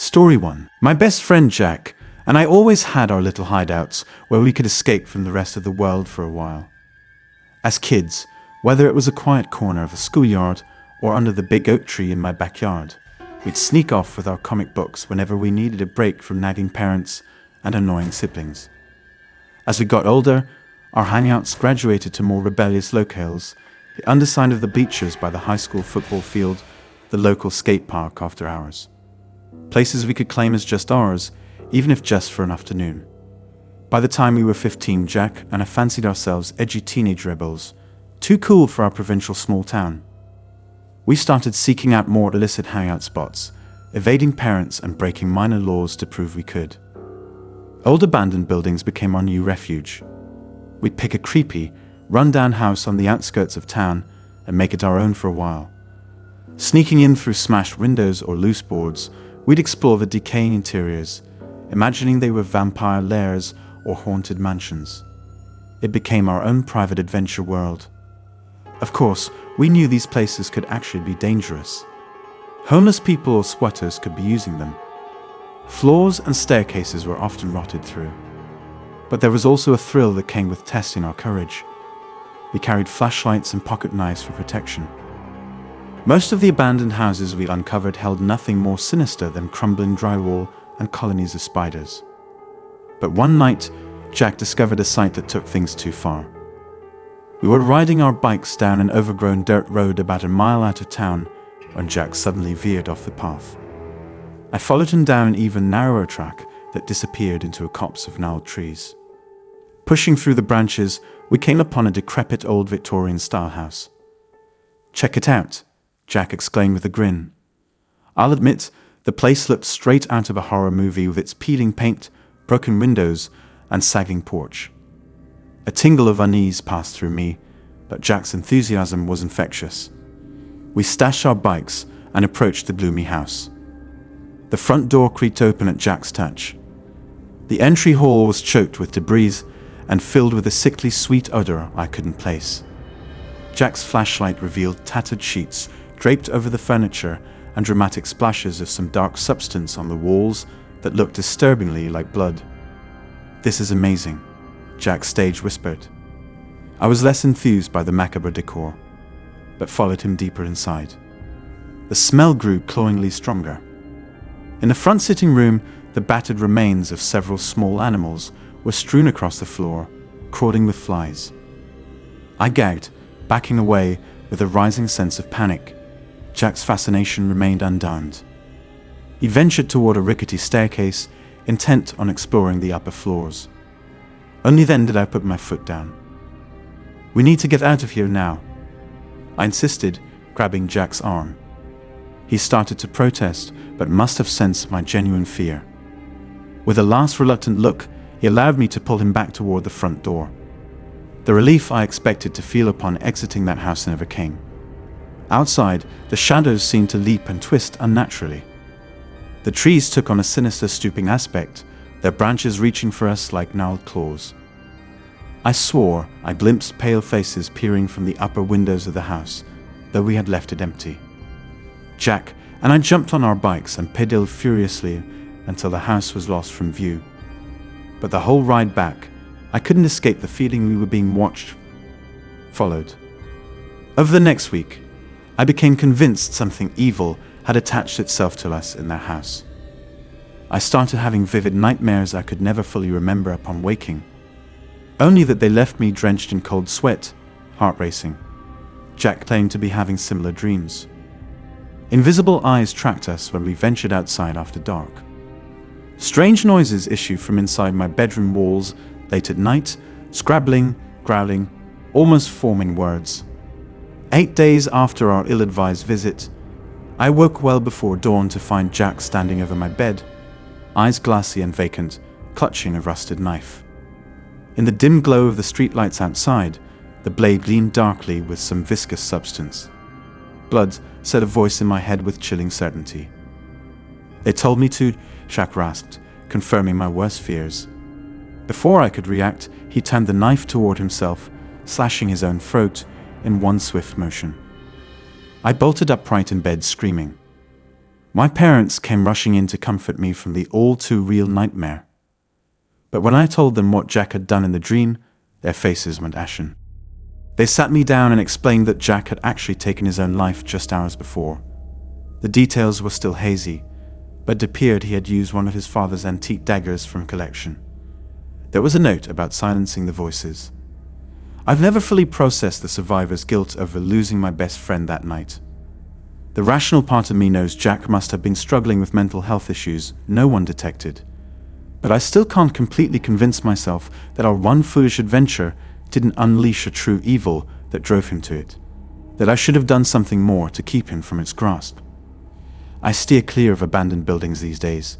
Story 1. My best friend Jack and I always had our little hideouts where we could escape from the rest of the world for a while. As kids, whether it was a quiet corner of a schoolyard or under the big oak tree in my backyard, we'd sneak off with our comic books whenever we needed a break from nagging parents and annoying siblings. As we got older, our hangouts graduated to more rebellious locales, the underside of the bleachers by the high school football field, the local skate park after hours. Places we could claim as just ours, even if just for an afternoon. By the time we were 15, Jack and I fancied ourselves edgy teenage rebels, too cool for our provincial small town. We started seeking out more illicit hangout spots, evading parents and breaking minor laws to prove we could. Old abandoned buildings became our new refuge. We'd pick a creepy, run-down house on the outskirts of town and make it our own for a while. Sneaking in through smashed windows or loose boards, we'd explore the decaying interiors, imagining they were vampire lairs or haunted mansions. It became our own private adventure world. Of course, we knew these places could actually be dangerous. Homeless people or squatters could be using them. Floors and staircases were often rotted through. But there was also a thrill that came with testing our courage. We carried flashlights and pocket knives for protection. Most of the abandoned houses we uncovered held nothing more sinister than crumbling drywall and colonies of spiders. But one night, Jack discovered a site that took things too far. We were riding our bikes down an overgrown dirt road about a mile out of town when Jack suddenly veered off the path. I followed him down an even narrower track that disappeared into a copse of gnarled trees. Pushing through the branches, we came upon a decrepit old Victorian-style house. "Check it out," Jack exclaimed with a grin. I'll admit, the place looked straight out of a horror movie with its peeling paint, broken windows, and sagging porch. A tingle of unease passed through me, but Jack's enthusiasm was infectious. We stashed our bikes and approached the gloomy house. The front door creaked open at Jack's touch. The entry hall was choked with debris and filled with a sickly sweet odor I couldn't place. Jack's flashlight revealed tattered sheets draped over the furniture and dramatic splashes of some dark substance on the walls that looked disturbingly like blood. "This is amazing," Jack stage whispered. I was less enthused by the macabre decor, but followed him deeper inside. The smell grew cloyingly stronger. In the front sitting room, the battered remains of several small animals were strewn across the floor, crawling with flies. I gagged, backing away with a rising sense of panic. Jack's fascination remained undawned. He ventured toward a rickety staircase, intent on exploring the upper floors. Only then did I put my foot down. "We need to get out of here now," I insisted, grabbing Jack's arm. He started to protest, but must have sensed my genuine fear. With a last reluctant look, he allowed me to pull him back toward the front door. The relief I expected to feel upon exiting that house never came. Outside, the shadows seemed to leap and twist unnaturally. The trees took on a sinister stooping aspect, their branches reaching for us like gnarled claws. I swore I glimpsed pale faces peering from the upper windows of the house, though we had left it empty. Jack and I jumped on our bikes and pedaled furiously until the house was lost from view. But the whole ride back, I couldn't escape the feeling we were being watched. Followed. Over the next week, I became convinced something evil had attached itself to us in their house. I started having vivid nightmares I could never fully remember upon waking, only that they left me drenched in cold sweat, heart racing. Jack claimed to be having similar dreams. Invisible eyes tracked us when we ventured outside after dark. Strange noises issued from inside my bedroom walls late at night, scrabbling, growling, almost forming words. 8 days after our ill-advised visit, I woke well before dawn to find Jack standing over my bed, eyes glassy and vacant, clutching a rusted knife. In the dim glow of the streetlights outside, the blade gleamed darkly with some viscous substance. "Blood," said a voice in my head with chilling certainty. "They told me to," Jack rasped, confirming my worst fears. Before I could react, he turned the knife toward himself, slashing his own throat in one swift motion. I bolted upright in bed, screaming. My parents came rushing in to comfort me from the all-too-real nightmare. But when I told them what Jack had done in the dream, their faces went ashen. They sat me down and explained that Jack had actually taken his own life just hours before. The details were still hazy, but it appeared he had used one of his father's antique daggers from collection. There was a note about silencing the voices. I've never fully processed the survivor's guilt over losing my best friend that night. The rational part of me knows Jack must have been struggling with mental health issues no one detected. But I still can't completely convince myself that our one foolish adventure didn't unleash a true evil that drove him to it, that I should have done something more to keep him from its grasp. I steer clear of abandoned buildings these days,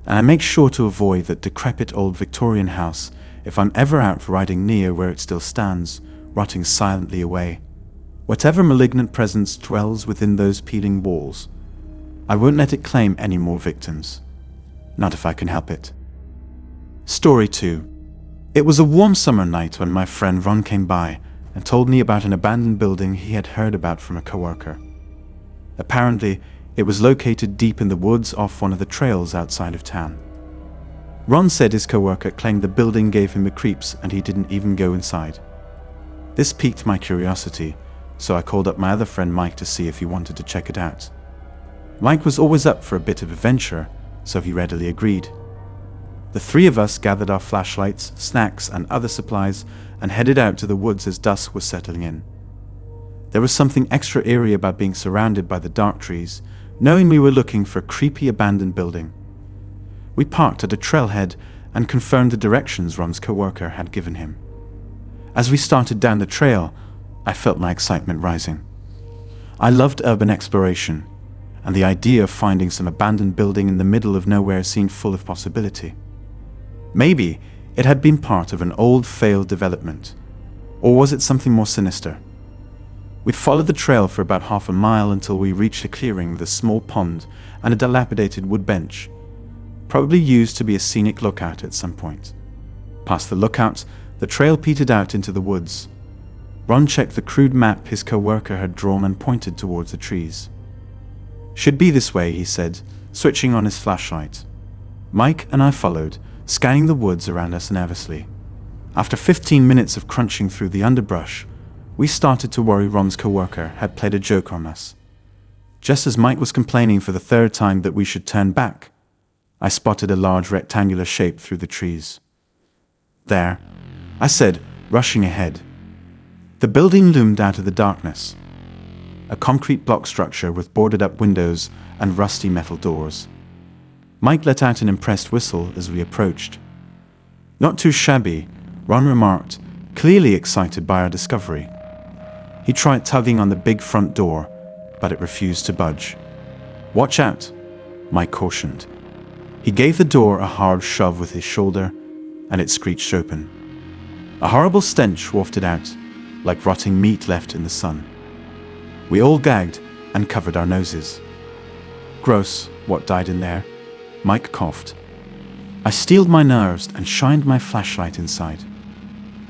and I make sure to avoid that decrepit old Victorian house if I'm ever out riding near where it still stands, rotting silently away. Whatever malignant presence dwells within those peeling walls, I won't let it claim any more victims. Not if I can help it. Story 2. It was a warm summer night when my friend Ron came by and told me about an abandoned building he had heard about from a coworker. Apparently, it was located deep in the woods off one of the trails outside of town. Ron said his coworker claimed the building gave him the creeps and he didn't even go inside. This piqued my curiosity, so I called up my other friend Mike to see if he wanted to check it out. Mike was always up for a bit of adventure, so he readily agreed. The three of us gathered our flashlights, snacks, and other supplies and headed out to the woods as dusk was settling in. There was something extra eerie about being surrounded by the dark trees, knowing we were looking for a creepy abandoned building. We parked at a trailhead and confirmed the directions Ron's coworker had given him. As we started down the trail, I felt my excitement rising. I loved urban exploration, and the idea of finding some abandoned building in the middle of nowhere seemed full of possibility. Maybe it had been part of an old failed development, or was it something more sinister? We'd followed the trail for about half a mile until we reached a clearing with a small pond and a dilapidated wood bench, probably used to be a scenic lookout at some point. Past the lookout, the trail petered out into the woods. Ron checked the crude map his coworker had drawn and pointed towards the trees. "Should be this way," he said, switching on his flashlight. Mike and I followed, scanning the woods around us nervously. After 15 minutes of crunching through the underbrush, we started to worry Ron's coworker had played a joke on us. Just as Mike was complaining for the third time that we should turn back, I spotted a large rectangular shape through the trees. "There," I said, rushing ahead. The building loomed out of the darkness. A concrete block structure with boarded-up windows and rusty metal doors. Mike let out an impressed whistle as we approached. "Not too shabby," Ron remarked, clearly excited by our discovery. He tried tugging on the big front door, but it refused to budge. "Watch out," Mike cautioned. He gave the door a hard shove with his shoulder, and it screeched open. A horrible stench wafted out, like rotting meat left in the sun. We all gagged and covered our noses. "Gross, what died in there?" Mike coughed. I steeled my nerves and shined my flashlight inside.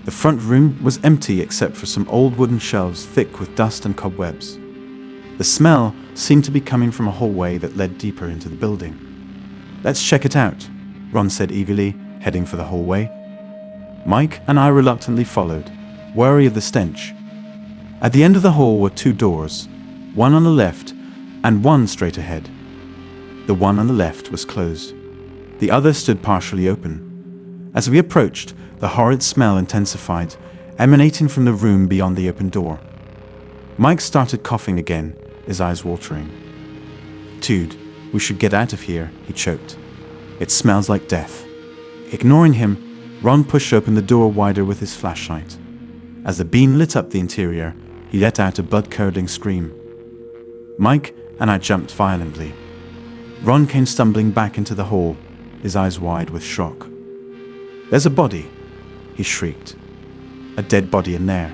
The front room was empty except for some old wooden shelves thick with dust and cobwebs. The smell seemed to be coming from a hallway that led deeper into the building. "Let's check it out," Ron said eagerly, heading for the hallway. Mike and I reluctantly followed, wary of the stench. At the end of the hall were two doors, one on the left and one straight ahead. The one on the left was closed. The other stood partially open. As we approached, the horrid smell intensified, emanating from the room beyond the open door. Mike started coughing again, his eyes watering. "Dude, we should get out of here," he choked. "It smells like death." Ignoring him, Ron pushed open the door wider with his flashlight. As the beam lit up the interior, he let out a blood-curdling scream. Mike and I jumped violently. Ron came stumbling back into the hall, his eyes wide with shock. "There's a body," he shrieked. "A dead body in there."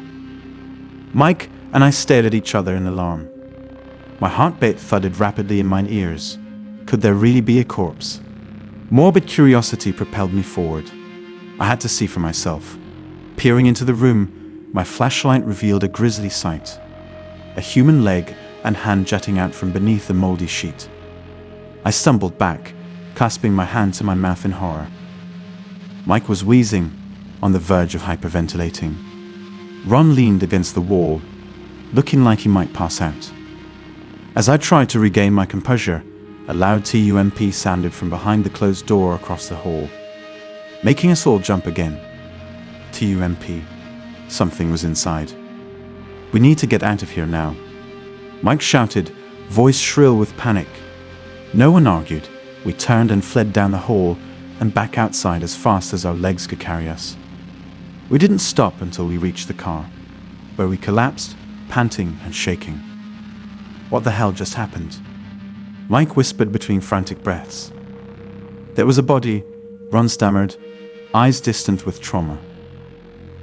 Mike and I stared at each other in alarm. My heartbeat thudded rapidly in my ears. Could there really be a corpse? Morbid curiosity propelled me forward. I had to see for myself. Peering into the room, my flashlight revealed a grisly sight. A human leg and hand jutting out from beneath the moldy sheet. I stumbled back, clasping my hand to my mouth in horror. Mike was wheezing, on the verge of hyperventilating. Ron leaned against the wall, looking like he might pass out. As I tried to regain my composure, a loud TUMP sounded from behind the closed door across the hall, making us all jump again. TUMP. Something was inside. "We need to get out of here now," Mike shouted, voice shrill with panic. No one argued. We turned and fled down the hall and back outside as fast as our legs could carry us. We didn't stop until we reached the car, where we collapsed, panting and shaking. What the hell just happened? Mike whispered between frantic breaths. There was a body, Ron stammered, eyes distant with trauma.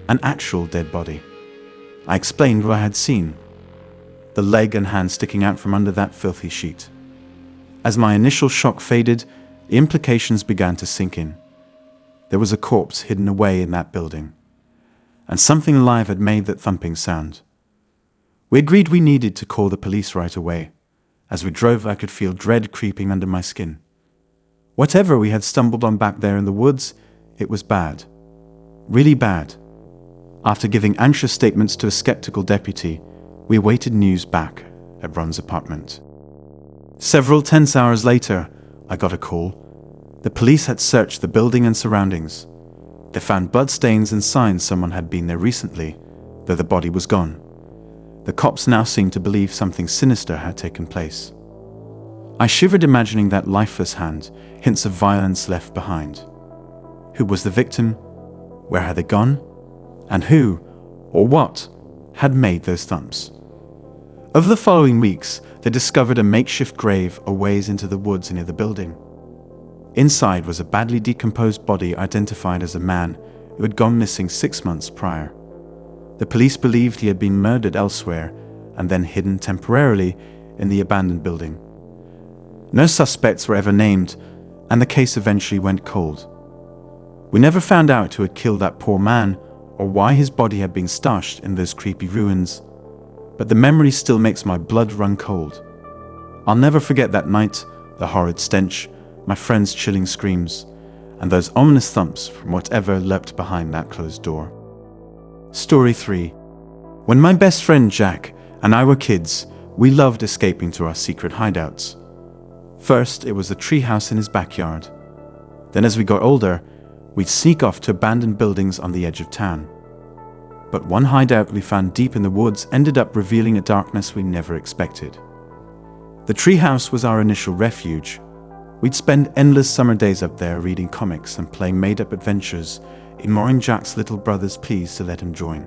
An actual dead body. I explained what I had seen. The leg and hand sticking out from under that filthy sheet. As my initial shock faded, the implications began to sink in. There was a corpse hidden away in that building, and something alive had made that thumping sound. We agreed we needed to call the police right away. As we drove, I could feel dread creeping under my skin. Whatever we had stumbled on back there in the woods, it was bad. Really bad. After giving anxious statements to a skeptical deputy, we awaited news back at Ron's apartment. Several tense hours later, I got a call. The police had searched the building and surroundings. They found bloodstains and signs someone had been there recently, though the body was gone. The cops now seemed to believe something sinister had taken place. I shivered imagining that lifeless hand, hints of violence left behind. Who was the victim? Where had they gone? And who, or what, had made those thumps? Over the following weeks, they discovered a makeshift grave a ways into the woods near the building. Inside was a badly decomposed body identified as a man who had gone missing 6 months prior. The police believed he had been murdered elsewhere and then hidden temporarily in the abandoned building. No suspects were ever named, and the case eventually went cold. We never found out who had killed that poor man or why his body had been stashed in those creepy ruins, but the memory still makes my blood run cold. I'll never forget that night, the horrid stench, my friends' chilling screams, and those ominous thumps from whatever lurked behind that closed door. Story 3. When my best friend Jack and I were kids, we loved escaping to our secret hideouts. First, it was the treehouse in his backyard. Then as we got older, we'd sneak off to abandoned buildings on the edge of town. But one hideout we found deep in the woods ended up revealing a darkness we never expected. The treehouse was our initial refuge. We'd spend endless summer days up there reading comics and playing made-up adventures, ignoring Jack's little brother's pleas to let him join.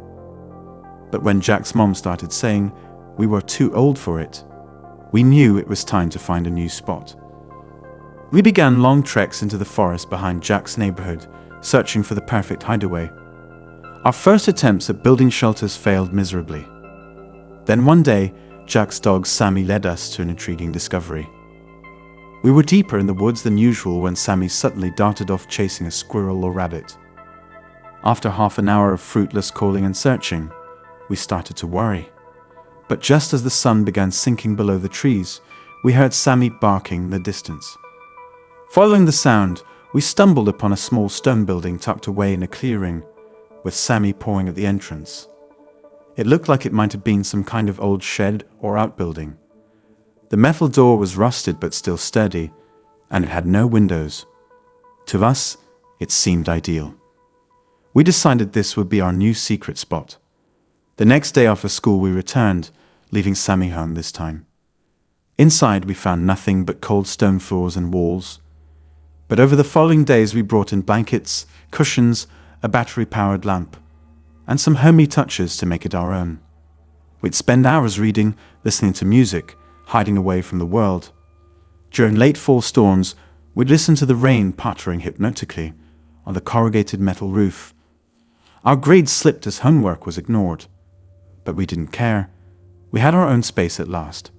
But when Jack's mom started saying we were too old for it, we knew it was time to find a new spot. We began long treks into the forest behind Jack's neighborhood, searching for the perfect hideaway. Our first attempts at building shelters failed miserably. Then one day, Jack's dog Sammy led us to an intriguing discovery. We were deeper in the woods than usual when Sammy suddenly darted off chasing a squirrel or rabbit. After half an hour of fruitless calling and searching, we started to worry. But just as the sun began sinking below the trees, we heard Sammy barking in the distance. Following the sound, we stumbled upon a small stone building tucked away in a clearing, with Sammy pawing at the entrance. It looked like it might have been some kind of old shed or outbuilding. The metal door was rusted but still sturdy, and it had no windows. To us, it seemed ideal. We decided this would be our new secret spot. The next day after school we returned, leaving Sammy home this time. Inside we found nothing but cold stone floors and walls. But over the following days we brought in blankets, cushions, a battery-powered lamp, and some homey touches to make it our own. We'd spend hours reading, listening to music, hiding away from the world. During late fall storms, we'd listen to the rain pattering hypnotically on the corrugated metal roof. Our grades slipped as homework was ignored. But we didn't care. We had our own space at last.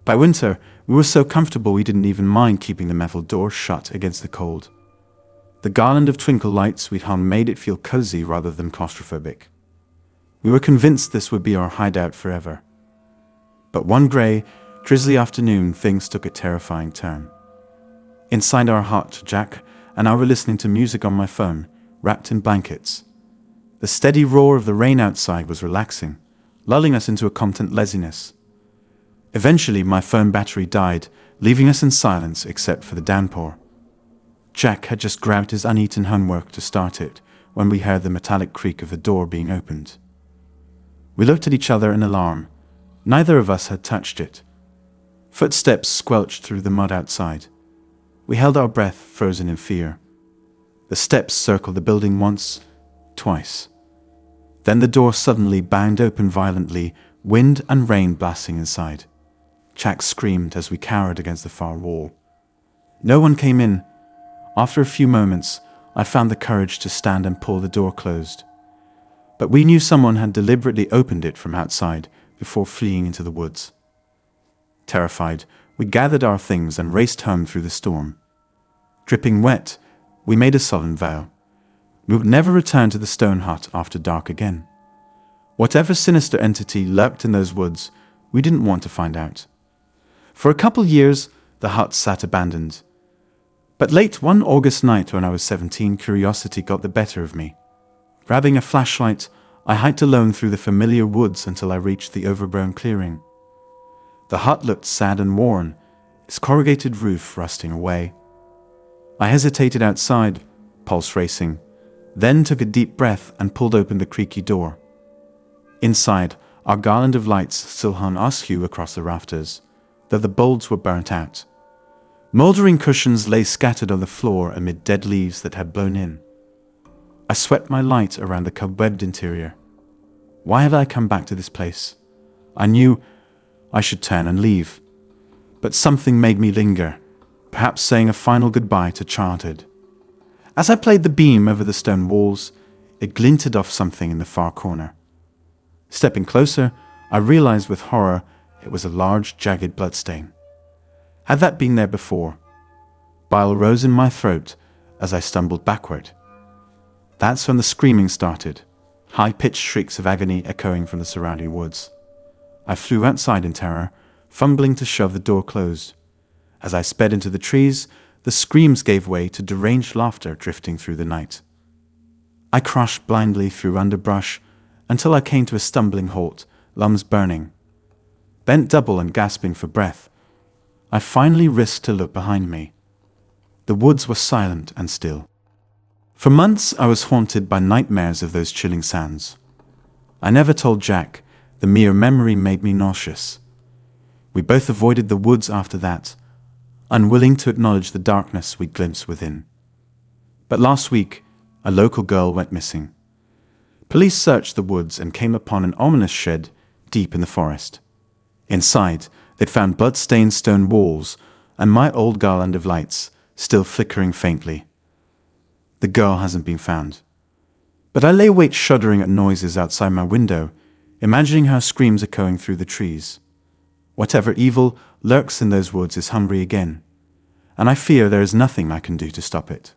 By winter, we were so comfortable we didn't even mind keeping the metal door shut against the cold. The garland of twinkle lights we'd hung made it feel cozy rather than claustrophobic. We were convinced this would be our hideout forever. But one grey, drizzly afternoon, things took a terrifying turn. Inside our hut, Jack and I were listening to music on my phone, wrapped in blankets. The steady roar of the rain outside was relaxing, lulling us into a content laziness. Eventually, my phone battery died, leaving us in silence except for the downpour. Jack had just grabbed his uneaten homework to start it when we heard the metallic creak of the door being opened. We looked at each other in alarm. Neither of us had touched it. Footsteps squelched through the mud outside. We held our breath, frozen in fear. The steps circled the building once, twice. Then the door suddenly banged open violently, wind and rain blasting inside. Jack screamed as we cowered against the far wall. No one came in. After a few moments, I found the courage to stand and pull the door closed. But we knew someone had deliberately opened it from outside before fleeing into the woods. Terrified, we gathered our things and raced home through the storm. Dripping wet, we made a solemn vow. We would never return to the stone hut after dark again. Whatever sinister entity lurked in those woods, we didn't want to find out. For a couple years, the hut sat abandoned. But late one August night when I was 17, curiosity got the better of me. Grabbing a flashlight, I hiked alone through the familiar woods until I reached the overgrown clearing. The hut looked sad and worn, its corrugated roof rusting away. I hesitated outside, pulse racing, then took a deep breath and pulled open the creaky door. Inside, our garland of lights still hung askew across the rafters, though the bulbs were burnt out. Mouldering cushions lay scattered on the floor amid dead leaves that had blown in. I swept my light around the cobwebbed interior. Why had I come back to this place? I knew I should turn and leave. But something made me linger, perhaps saying a final goodbye to childhood. As I played the beam over the stone walls, it glinted off something in the far corner. Stepping closer, I realized with horror it was a large, jagged bloodstain. Had that been there before? Bile rose in my throat as I stumbled backward. That's when the screaming started, high-pitched shrieks of agony echoing from the surrounding woods. I flew outside in terror, fumbling to shove the door closed. As I sped into the trees, the screams gave way to deranged laughter drifting through the night. I crashed blindly through underbrush until I came to a stumbling halt, lungs burning. Bent double and gasping for breath, I finally risked to look behind me. The woods were silent and still. For months I was haunted by nightmares of those chilling sounds. I never told Jack. The mere memory made me nauseous. We both avoided the woods after that, unwilling to acknowledge the darkness we glimpsed within. But last week, a local girl went missing. Police searched the woods and came upon an ominous shed deep in the forest. Inside, they'd found blood-stained stone walls and my old garland of lights still flickering faintly. The girl hasn't been found. But I lay awake shuddering at noises outside my window, imagining her screams echoing through the trees. Whatever evil lurks in those woods is hungry again, and I fear there is nothing I can do to stop it.